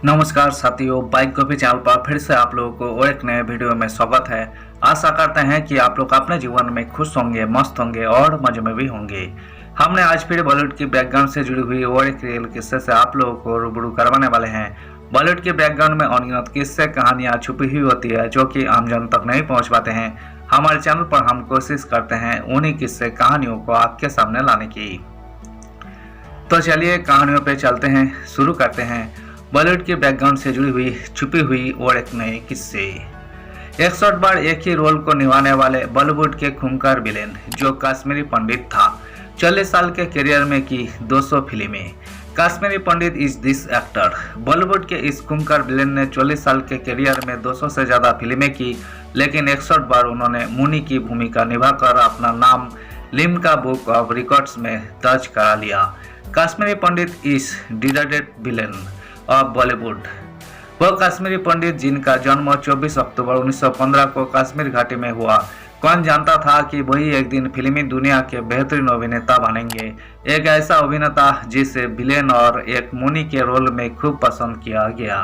नमस्कार साथियों, bike coffee channel पर फिर से आप लोगों को और एक नए वीडियो में स्वागत है। आशा करते हैं कि आप लोग अपने जीवन में खुश होंगे, मस्त होंगे और मजे में भी होंगे। हमने आज फिर बॉलीवुड की बैकग्राउंड से जुड़ी हुई और एक रियल किस्से से आप लोगों को रूबरू करवाने वाले हैं। बॉलीवुड के बैकग्राउंड में अनगिनत किस्से कहानियाँ छुपी हुई होती है जो कि आम जन तक नहीं पहुँच पाते हैं। हमारे चैनल पर हम कोशिश करते हैं उन्हीं किस्से कहानियों को आपके सामने लाने की। तो चलिए कहानियों पे चलते हैं, शुरू करते हैं बॉलीवुड के बैकग्राउंड से जुड़ी हुई छुपी हुई और एक नए किस्से। 61 बार एक ही रोल को निभाने वाले बॉलीवुड के खूंखार विलेन जो कश्मीरी पंडित था, 40 साल के करियर में की 200 फिल्में। Kashmiri Pandit is this actor. Bollywood के इस खूंखार विलेन ने 40 साल के करियर में 200 से ज्यादा फिल्में की, लेकिन 61 बार उन्होंने मुनि की भूमिका निभाकर अपना नाम लिम्का बुक ऑफ रिकॉर्ड्स में दर्ज करा लिया। Kashmiri Pandit is depicted villain of Bollywood. वह कश्मीरी पंडित जिनका जन्म 24 अक्टूबर 1915 को कश्मीर घाटी में हुआ। कौन जानता था कि वही एक दिन फिल्मी दुनिया के बेहतरीन अभिनेता बनेंगे। एक ऐसा अभिनेता जिसे विलेन और एक मुनि के रोल में खूब पसंद किया गया।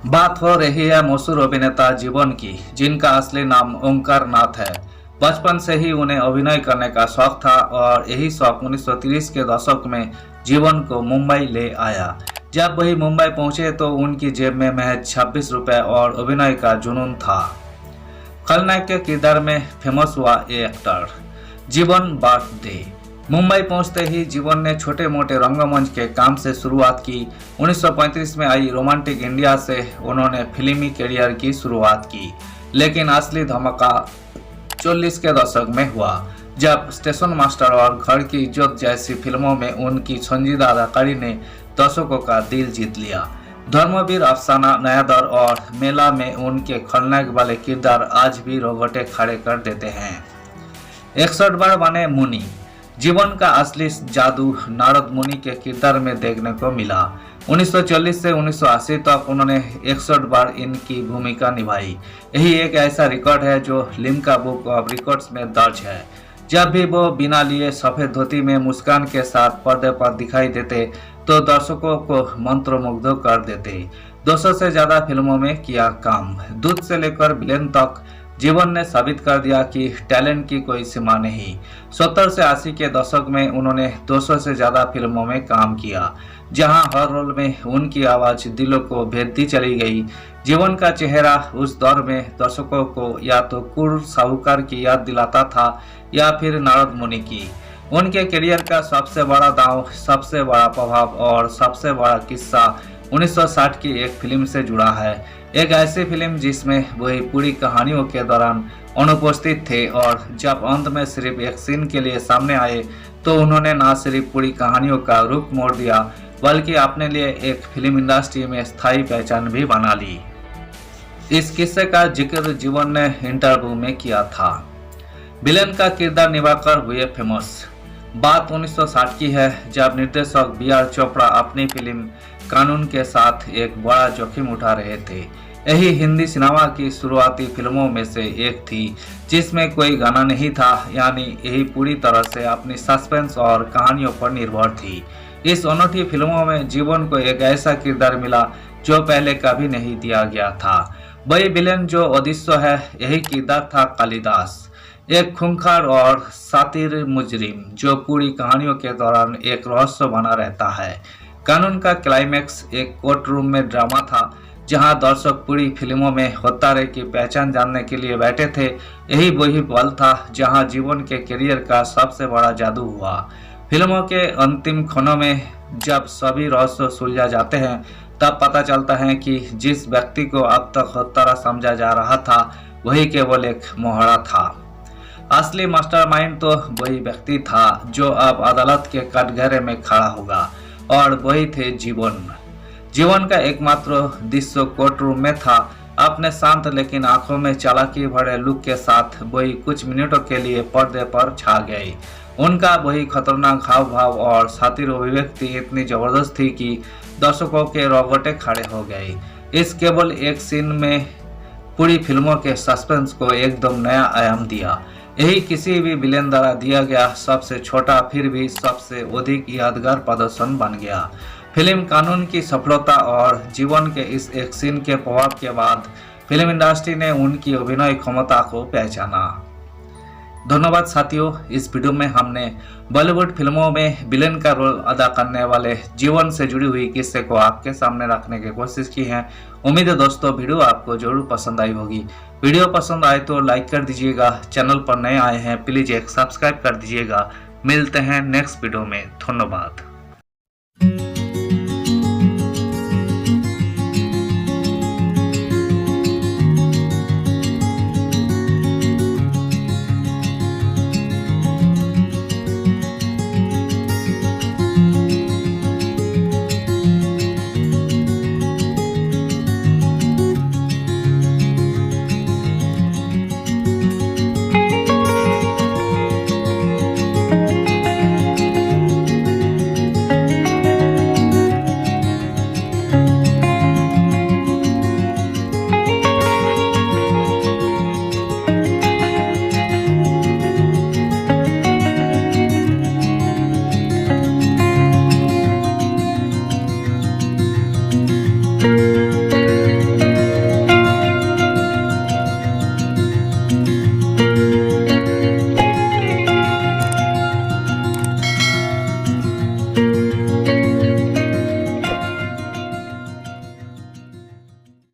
बात हो रही है मशहूर अभिनेता जीवन की, जिनका असली नाम ओंकार नाथ है। बचपन से ही उन्हें अभिनय करने का शौक था और यही शौक 1930 के दशक में जीवन को मुंबई ले आया। जब वही मुंबई पहुंचे तो उनकी जेब में महज 26 रुपए और अभिनय का जुनून था। खलनायक के किरदार में फेमस हुआ ये एक्टर जीवन बर्थडे। मुंबई पहुंचते ही जीवन ने छोटे मोटे रंगमंच के काम से शुरुआत की। 1935 में आई रोमांटिक इंडिया से उन्होंने फिल्मी करियर की शुरुआत की, लेकिन असली धमाका 40 के दशक में हुआ, जब स्टेशन मास्टर और घर की इज्जत जैसी फिल्मों में उनकी संजीदा अदाकारी ने दर्शकों का दिल जीत लिया। धर्मवीर, अफसाना, नया दौर और मेला में उनके खलनायक वाले किरदार आज भी रोबोटे खड़े कर देते हैं। 61 बार बने मुनि। जीवन का असली जादू नारद मुनि के किरदार में देखने को मिला। 1940 से 1980 तक उन्होंने 61 बार इनकी भूमिका निभाई। यही एक ऐसा रिकॉर्ड है जो लिम्का बुक ऑफ रिकॉर्ड्स में दर्ज है। जब भी वो बिना लिए सफेद धोती में मुस्कान के साथ पर्दे पर दिखाई देते तो दर्शकों को मंत्रमुग्ध कर देते। 200 से ज्यादा फिल्मों में किया काम। दूध से लेकर विलेन तक जीवन ने साबित कर दिया कि टैलेंट की कोई सीमा नहीं। 70 से 80 के दशक में उन्होंने 200 से ज्यादा फिल्मों में काम किया, जहां हर रोल में उनकी आवाज दिलों को भेदती चली गई। जीवन का चेहरा उस दौर में दर्शकों को या तो क्रूर साहूकार की याद दिलाता था या फिर नारद मुनि की। उनके करियर का सबसे बड़ा दांव, सबसे बड़ा प्रभाव और सबसे बड़ा किस्सा 1960 की एक फिल्म से जुड़ा है। एक ऐसी फिल्म जिसमें वही पूरी कहानियों के दौरान अनुपस्थित थे और जब अंत में सिर्फ एक सीन के लिए सामने आए तो उन्होंने न सिर्फ पूरी कहानियों का रुख मोड़ दिया, बल्कि अपने लिए एक फिल्म इंडस्ट्री में स्थायी पहचान भी बना ली। इस किस्से का जिक्र जीवन ने इंटरव्यू में किया था। विलेन का किरदार निभाकर हुए फेमस। बात 1960 की है, जब निर्देशक बी.आर. चोपड़ा अपनी फिल्म कानून के साथ एक बड़ा जोखिम उठा रहे थे। यही हिंदी सिनेमा की शुरुआती फिल्मों में से एक थी जिसमें कोई गाना नहीं था, यानी यही पूरी तरह से अपनी सस्पेंस और कहानियों पर निर्भर थी। इस अनूठी फिल्मों में जीवन को एक ऐसा किरदार मिला जो पहले कभी नहीं दिया गया था। वही विलेन जो ओडिशा है, यही किरदार था कालिदास, एक खूंखार और सातिर मुजरिम जो पूरी कहानियों के दौरान एक रहस्य बना रहता है। कानून का क्लाइमैक्स एक कोर्ट रूम में ड्रामा था, जहां दर्शक पूरी फिल्मों में होतारे की पहचान जानने के लिए बैठे थे। यही वही पल था जहां जीवन के करियर का सबसे बड़ा जादू हुआ। फिल्मों के अंतिम क्षणों में जब सभी रहस्य सुलझा जाते हैं, तब पता चलता है कि जिस व्यक्ति को अब तक होतारा समझा जा रहा था, वही केवल एक मोहरा था। असली मास्टरमाइंड तो वही व्यक्ति था जो अब अदालत के कटघरे में खड़ा होगा, और वही थे जीवन। जीवन का एकमात्र दृश्य कोर्ट रूम में था। अपने शांत लेकिन आंखों में चालाकी भरे लुक के साथ वही कुछ मिनटों के लिए पर्दे पर छा गए। उनका वही खतरनाक हाव भाव और सातिर अभिव्यक्ति इतनी जबरदस्त थी कि दर्शकों के रोंगटे खड़े हो गए। इस केवल एक सीन में पूरी फिल्मों के सस्पेंस को एकदम नया आयाम दिया। यही किसी भी विलेन द्वारा दिया गया सबसे छोटा फिर भी सबसे अधिक यादगार प्रदर्शन बन गया। फिल्म कानून की सफलता और जीवन के इस एक सीन के प्रभाव के बाद फिल्म इंडस्ट्री ने उनकी अभिनय क्षमता को पहचाना। धन्यवाद साथियों, इस वीडियो में हमने बॉलीवुड फिल्मों में विलेन का रोल अदा करने वाले जीवन से जुड़ी हुई किस्से को आपके सामने रखने की कोशिश की है। उम्मीद है दोस्तों वीडियो आपको जरूर पसंद आई होगी। वीडियो पसंद आए तो लाइक कर दीजिएगा, चैनल पर नए आए हैं प्लीज एक सब्सक्राइब कर दीजिएगा। मिलते हैं नेक्स्ट वीडियो में, धन्यवाद।